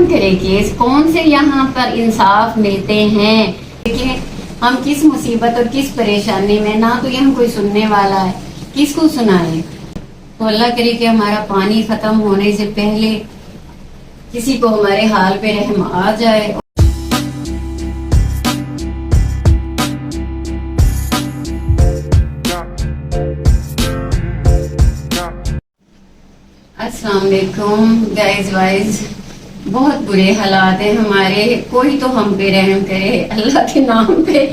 کون کرے کیس؟ کون سے یہاں پر انصاف ملتے ہیں؟ دیکھیں ہم کس مصیبت اور کس پریشانی میں، نہ تو یہاں کوئی سننے والا ہے، کس کو سنائیں؟ تو اللہ کرے کہ ہمارا پانی ختم ہونے سے پہلے کسی کو ہمارے حال پہ رحم آ جائے۔ السلام علیکم گائز وائز، بہت برے حالات ہیں ہمارے، کوئی تو ہم پہ رحم کرے اللہ کے نام پہ۔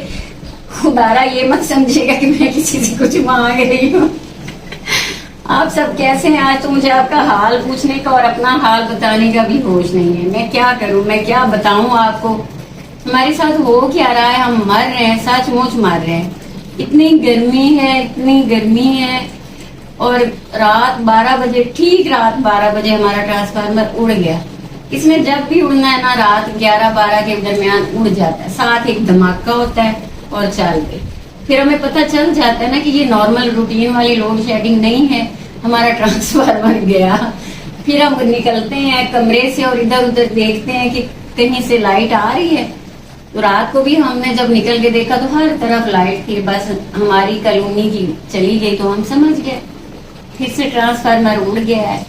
خدارا یہ مت سمجھے گا کہ میں کسی سے کچھ مانگ رہی ہوں۔ آپ سب کیسے ہیں؟ آج تو مجھے آپ کا حال پوچھنے کا اور اپنا حال بتانے کا بھی ہوش نہیں ہے۔ میں کیا کروں، میں کیا بتاؤں آپ کو؟ ہمارے ساتھ ہو کیا رہا ہے؟ ہم مر رہے ہیں، سچ مچ مر رہے ہیں۔ اتنی گرمی ہے، اتنی گرمی ہے، اور رات 12 بجے، ٹھیک رات 12 بجے ہمارا ٹرانسفارمر اڑ گیا۔ اس میں جب بھی اڑنا ہے نا، رات 11-12 کے درمیان اڑ جاتا ہے، ساتھ ایک دھماکہ ہوتا ہے اور چل پہ پھر ہمیں پتہ چل جاتا ہے نا کہ یہ نارمل روٹین والی لوڈ شیڈنگ نہیں ہے، ہمارا ٹرانسفارمر گیا۔ پھر ہم نکلتے ہیں کمرے سے اور ادھر ادھر دیکھتے ہیں کہ کہیں سے لائٹ آ رہی ہے۔ تو رات کو بھی ہم نے جب نکل کے دیکھا تو ہر طرف لائٹ تھی، بس ہماری کالونی کی چلی گئی تو ہم سمجھ گئے پھر سے ٹرانسفارمر اڑ گیا ہے۔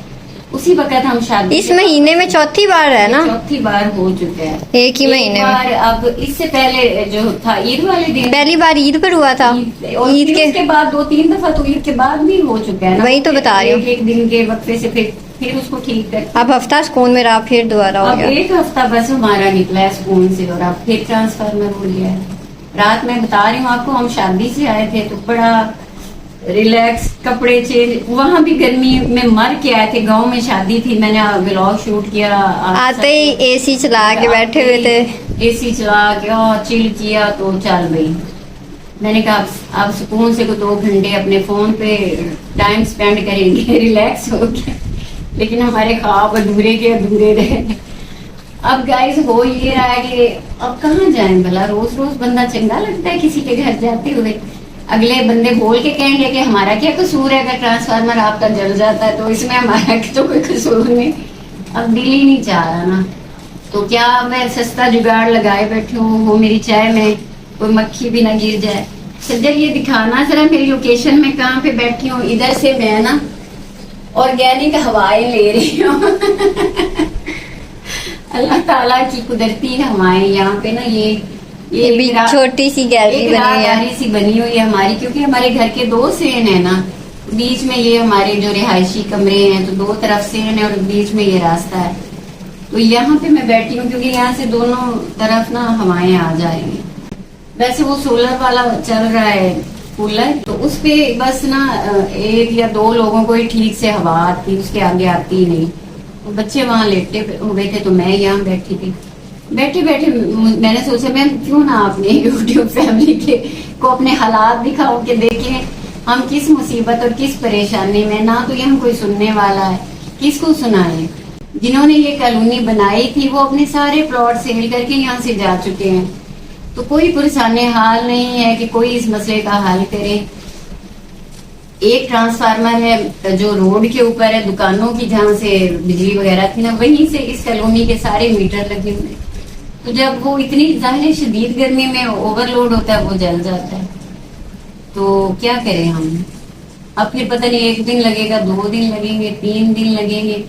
اسی وقت ہم شادی اس مہینے میں چوتھی بار ہے نا؟ چوتھی بار ہو چکا ہے ایک ہی مہینے میں۔ اب اس سے پہلے جو تھا عید والے دن، پہلی بار عید پر ہوا تھا، عید کے بعد 2-3 دفعہ تو عید کے بعد بھی ہو چکا ہے نا، وہی تو بتا رہی ہوں۔ ایک دن کے وقفے سے پھر اس کو ٹھیک کر اب ہفتہ سکون میں رہا، پھر دوبارہ ہو اب گیا۔ ایک ہفتہ بس ہمارا نکلا ہے سکون سے، اور اب پھر ٹرانسفارمر ہو گیا ہے۔ رات میں بتا رہی ہوں آپ کو، ہم شادی سے آئے تھے تو بڑا ریلیکس، کپڑے چینج، وہاں بھی گرمی میں مر کے آئے تھے، گاؤں میں شادی تھی، میں نے ولاگ شوٹ کیا، آتے ہی اے سی چلا کے بیٹھے ہوئے تھے، اے سی چلا کے چل کیا تو چل گئی۔ میں نے کہا اب سکون سے 2 گھنٹے اپنے فون پہ ٹائم سپینڈ کریں گے، ریلیکس ہو کے، لیکن ہمارے خواب ادھورے کے ادھورے رہے۔ اب گائز ہو یہ رہا ہے کہ اب کہاں جائیں بھلا؟ روز روز بندہ چنگا لگتا ہے کسی کے گھر جاتے ہوئے؟ اگلے بندے بول کے کہیں گے کہ ہمارا کیا قصور ہے اگر ٹرانسفارمر آپ کا جل جاتا ہے، تو اس میں ہمارا تو کوئی قصور نہیں۔ اب دل ہی نہیں چاہ رہا نا، تو کیا میں سستا جگاڑ لگائے بیٹھی ہوں، وہ میری چائے میں کوئی مکھی بھی نہ گر جائے۔ سجل یہ دکھانا ذرا میری لوکیشن میں کہاں پہ بیٹھی ہوں؟ ادھر سے میں نا آرگینک ہوائیں لے رہی ہوں۔ اللہ تعالیٰ کی قدرتی ہوائیں یہاں پہ نا، یہ چھوٹی سی گیلری سی بنی ہوئی ہے ہماری، کیونکہ ہمارے گھر کے 2 سین ہیں نا، بیچ میں یہ ہمارے جو رہائشی کمرے ہیں تو 2 طرف سین ہے اور بیچ میں یہ راستہ ہے، تو یہاں پہ میں بیٹھی ہوں کیونکہ یہاں سے دونوں طرف نا ہوائیں آ جائیں گی۔ ویسے وہ سولر والا چل رہا ہے کولر، تو اس پہ بس نا 1 یا 2 لوگوں کو ہی ٹھیک سے ہوا آتی، اس کے آگے آتی ہی نہیں۔ بچے وہاں لیٹے ہوئے تھے تو میں یہاں بیٹھی تھی، بیٹھے میں نے سوچا میں کیوں نہ اپنے یوٹیوب فیملی کے کو اپنے حالات دکھاؤں کہ دیکھیں ہم کس مصیبت اور کس پریشانی میں، نہ تو یہاں کوئی سننے والا ہے، کس کو سنائیں؟ جنہوں نے یہ کالونی بنائی تھی وہ اپنے سارے پلاٹ سیل کر کے یہاں سے جا چکے ہیں، تو کوئی پرسان حال نہیں ہے کہ کوئی اس مسئلے کا حل کرے۔ ایک ٹرانسفارمر ہے جو روڈ کے اوپر ہے، دکانوں کی جہاں سے بجلی وغیرہ تھی نا، وہیں سے اس کالونی کے سارے میٹر لگے ہوئے، تو جب وہ اتنی ظاہر شدید گرمی میں اوور لوڈ ہوتا ہے وہ جل جاتا ہے، تو کیا کریں ہم؟ اب پھر پتہ نہیں 1 دن لگے گا، 2 دن لگیں گے، 3 دن لگیں گے۔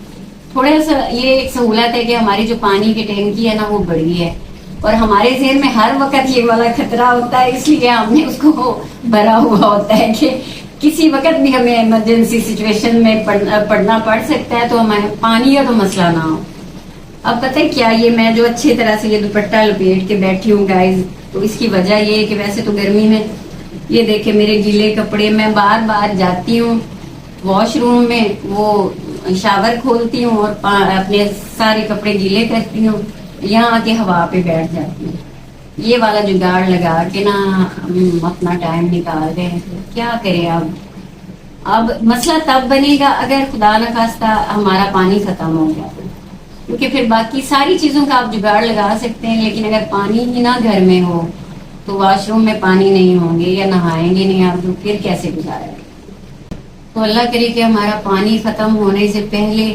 تھوڑا سا یہ ایک سہولت ہے کہ ہماری جو پانی کی ٹینکی ہے نا وہ بڑی ہے، اور ہمارے ذہن میں ہر وقت یہ والا خطرہ ہوتا ہے، اس لیے ہم نے اس کو بھرا ہوا ہوتا ہے کہ کسی وقت بھی ہمیں ایمرجنسی سچویشن میں پڑنا پڑ سکتا ہے، تو ہمیں پانی کا تو مسئلہ نہ ہو۔ اب پتہ ہے کیا، یہ میں جو اچھی طرح سے یہ دوپٹہ لپیٹ کے بیٹھی ہوں گائز، تو اس کی وجہ یہ ہے کہ ویسے تو گرمی میں یہ دیکھیں میرے گیلے کپڑے، میں بار بار جاتی ہوں واش روم میں، وہ شاور کھولتی ہوں اور اپنے سارے کپڑے گیلے کرتی ہوں، یہاں آ کے ہوا پہ بیٹھ جاتی ہوں۔ یہ والا جگاڑ لگا کے نا ہم اپنا ٹائم نکال رہے ہیں، کیا کریں؟ اب مسئلہ تب بنے گا اگر خدا نہ خواستہ ہمارا پانی ختم ہو گیا، کیونکہ پھر باقی ساری چیزوں کا آپ جگاڑ لگا سکتے ہیں، لیکن اگر پانی ہی نہ گھر میں ہو تو واش روم میں پانی نہیں ہوں گے یا نہائیں گے نہیں آپ، تو پھر کیسے گزارا گے؟ تو اللہ کرے کہ ہمارا پانی ختم ہونے سے پہلے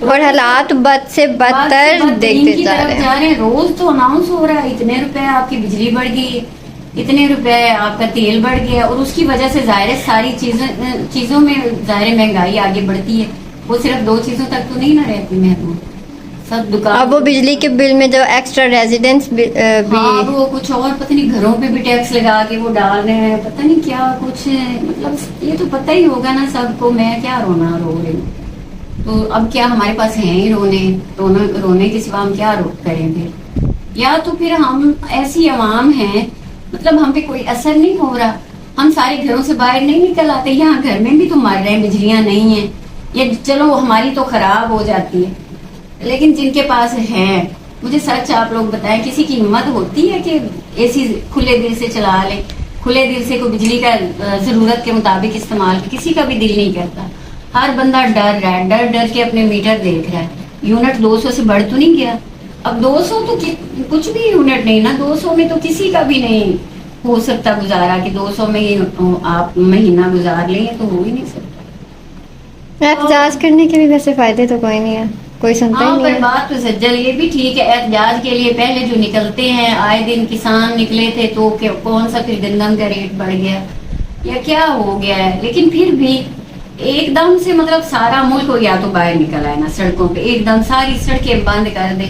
اور حالات بد سے بدتر دیکھتے جا رہے ہیں. روز تو اناؤنس ہو رہا ہے اتنے روپے آپ کی بجلی بڑھ گئی، اتنے روپے آپ کا تیل بڑھ گیا، اور اس کی وجہ سے ظاہر ہے ساری چیزوں میں ظاہر مہنگائی آگے بڑھتی ہے. وہ صرف 2 چیزوں تک تو نہیں نہ رہتی محدود، سب دکان. اب وہ بجلی کے بل میں جو ایکسٹرا ریزیڈنس بھی ہاں وہ کچھ اور پتہ نہیں گھروں پہ بھی ٹیکس لگا کے وہ ڈال رہے ہیں، پتہ نہیں کیا کچھ ہے. مطلب یہ تو پتہ ہی ہوگا نا سب کو، میں کیا رو رہی ہوں. تو اب کیا ہمارے پاس ہیں ہی رونے کے سوا ہم کیا کریں گے؟ یا تو پھر ہم ایسی عوام ہیں، مطلب ہم پہ کوئی اثر نہیں ہو رہا، ہم سارے گھروں سے باہر نہیں نکل آتے. یہاں گھر میں بھی تو مر رہے ہیں، بجلیاں نہیں ہیں. یہ چلو ہماری تو خراب ہو جاتی ہے، لیکن جن کے پاس ہے، مجھے سچ آپ لوگ بتائیں، کسی کی ہمت ہوتی ہے کہ اے سی کھلے دل سے چلا لے، کھلے دل سے کوئی بجلی کا ضرورت کے مطابق استعمال؟ کسی کا بھی دل نہیں کرتا. ہر بندہ ڈر رہا ہے، ڈر کے اپنے میٹر دیکھ رہا ہے. یونٹ 200 سے بڑھ تو نہیں گیا؟ اب 200 تو کچھ بھی یونٹ نہیں نا، 200 میں تو کسی کا بھی نہیں ہو سکتا گزارا کہ 200 میں آپ مہینہ گزار لیں، تو ہو ہی نہیں سکتا. احتجاج کرنے کے بھی ویسے فائدے تو کوئی نہیں ہے، کوئی سنتا ہی ہاں نہیں پر ہے. بات تو سجل یہ بھی ٹھیک ہے، احتجاج کے لیے پہلے جو نکلتے ہیں، آئے دن کسان نکلے تھے، تو کون سا پھر گندم کا ریٹ بڑھ گیا یا کیا ہو گیا ہے. لیکن پھر بھی ایک دم سے مطلب سارا ملک یا تو باہر نکل آئے نا سڑکوں پہ، ایک دم ساری سڑکیں بند کر دے،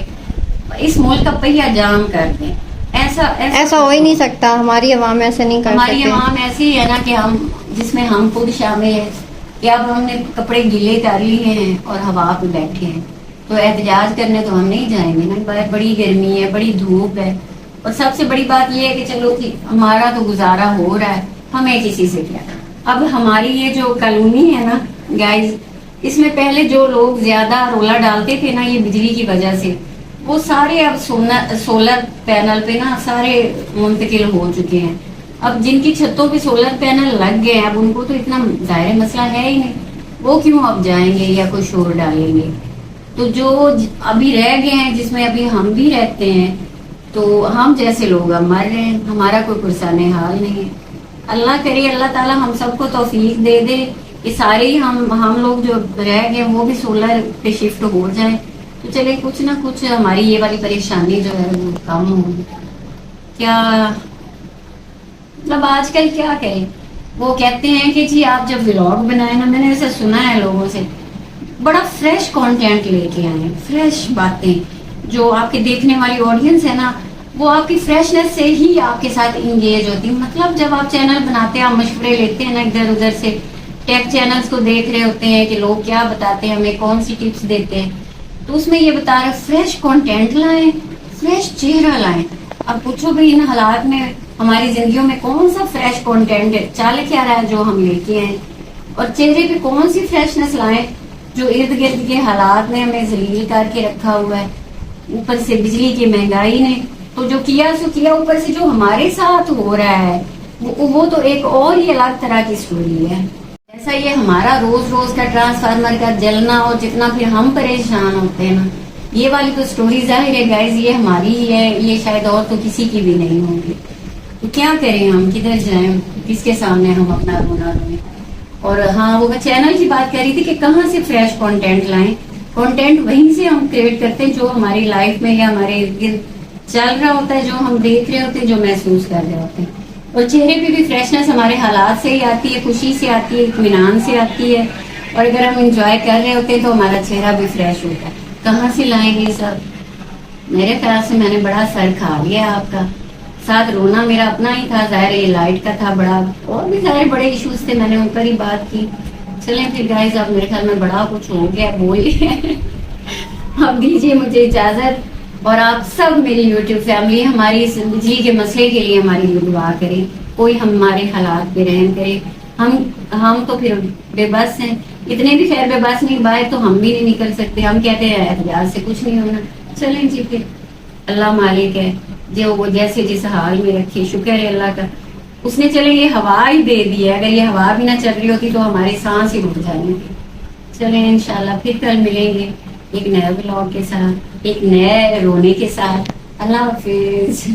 اس ملک کا پہیا جام کر دیں. ایسا ہو ہی نہیں سکتا. ہماری عوام ایسا نہیں کر سکتے. ہماری عوام ایسی ہے نا کہ جس میں ہم خود شامل ہیں کہ اب ہم نے کپڑے گیلے کر لیے ہیں اور ہوا پہ بیٹھے ہیں، تو احتجاج کرنے تو ہم نہیں جائیں گے نا. باہر بڑی گرمی ہے، بڑی دھوپ ہے، اور سب سے بڑی بات یہ ہے کہ چلو ہمارا تو گزارا ہو رہا ہے، ہمیں کسی سے کیا. اب ہماری یہ جو کالونی ہے نا گائز، اس میں پہلے جو لوگ زیادہ رولا ڈالتے تھے نا یہ بجلی کی وجہ سے، وہ سارے اب سولر پینل پہ نا سارے منتقل ہو چکے ہیں. اب جن کی چھتوں پہ سولر پینل لگ گئے ہیں، اب ان کو تو اتنا ظاہر مسئلہ ہے ہی نہیں، وہ کیوں اب جائیں گے یا کوئی شور ڈالیں گے. تو جو ابھی رہ گئے ہیں، جس میں ابھی ہم بھی رہتے ہیں، تو ہم جیسے لوگ اب مر رہے ہیں، ہمارا کوئی پرسان حال نہیں ہے. اللہ کرے اللہ تعالیٰ ہم سب کو توفیق دے دے کہ سارے ہی ہم لوگ جو رہ گئے وہ بھی سولر پہ شفٹ ہو جائیں، تو چلے کچھ نہ کچھ ہماری یہ والی پریشانی جو ہے وہ کم ہوگی. کیا مطلب آج کل کیا کہیں، وہ کہتے ہیں کہ جی آپ جب ولاگ بنائیں نا، میں نے ایسا سنا ہے لوگوں سے، بڑا فریش کانٹینٹ لے کے آئے، فریش باتیں، جو آپ کے دیکھنے والی آڈینس ہے نا وہ آپ کی فریشنس سے ہی آپ کے ساتھ انگیج ہوتی. مطلب جب آپ چینل بناتے ہیں، آپ مشورے لیتے ہیں نا ادھر ادھر سے، ٹیک چینلز کو دیکھ رہے ہوتے ہیں کہ لوگ کیا بتاتے ہیں، ہمیں کون سی ٹپس دیتے ہیں، تو اس میں یہ بتا رہے فریش کانٹینٹ لائیں، فریش چہرہ لائیں. اب پوچھو بھائی ان حالات میں ہماری زندگیوں میں کون سا فریش کانٹینٹ چل کے آ رہا ہے جو ہم لے کے آئیں، اور چہرے پہ کون سی فریشنس لائیں جو ارد گرد کے حالات نے ہمیں ذلیل کر کے رکھا ہوا ہے. اوپر سے بجلی کی مہنگائی نے تو جو کیا سو کیا، اوپر سے جو ہمارے ساتھ ہو رہا ہے وہ تو ایک اور ہی الگ طرح کی سٹوری ہے. ایسا یہ ہمارا روز روز کا ٹرانسفارمر کا جلنا اور جتنا پھر ہم پریشان ہوتے ہیں نا، یہ والی تو سٹوری ظاہر ہے گائز یہ ہماری ہی ہے، یہ شاید اور تو کسی کی بھی نہیں ہوگی. تو کیا کریں ہم، کدھر جائیں، کس کے سامنے ہم اپنا رونا روئیں. اور ہاں وہ چینل کی بات کر رہی تھی کہ کہاں سے فریش کانٹینٹ لائیں. کانٹینٹ وہیں سے ہم کریٹ کرتے ہیں جو ہماری لائف میں یا ہمارے ارد گرد چل رہا ہوتا ہے، جو ہم دیکھ رہے ہوتے ہیں، جو محسوس کر رہے ہوتے ہیں. اور چہرے پہ بھی فریشنس ہمارے حالات سے ہی آتی ہے، خوشی سے آتی ہے، اطمینان سے آتی ہے. اور اگر ہم انجوائے کر رہے ہوتے ہیں تو ہمارا چہرہ بھی فریش ہوتا ہے. کہاں سے لائیں گے سب؟ میرے خیال سے میں نے بڑا سر کھا لیا آپ کا. ساتھ رونا میرا اپنا ہی تھا، ظاہر یہ لائٹ کا تھا، بڑا اور بھی ظاہر بڑے ایشوز تھے، میں نے ان پر ہی بات کی. چلیں پھر گائز، اب میرے خیال میں بڑا کچھ ہو گیا بول اب دیجیے مجھے اجازت. اور آپ سب میری یوٹیوب فیملی ہماری اس بجلی کے مسئلے کے لیے ہماری لیے دعا کریں، کوئی ہمارے حالات پہ رحم کرے. ہم تو پھر بے بس ہیں، اتنے بھی خیر بے بس نہیں، باہر تو ہم بھی نہیں نکل سکتے. ہم کہتے ہیں احتجاج سے کچھ نہیں ہونا. چلیں جی پھر اللہ مالک ہے، جو وہ جیسے جس حال میں رکھے، شکر ہے اللہ کا. اس نے چلیں یہ ہوا ہی دے دی ہے، اگر یہ ہوا بھی نہ چل رہی ہوتی تو ہماری سانس ہی رک جائیں گے. چلیں انشاءاللہ پھر کل ملیں گے ایک نئے بلاگ کے ساتھ، ایک نئے رونے کے ساتھ. اللہ حافظ.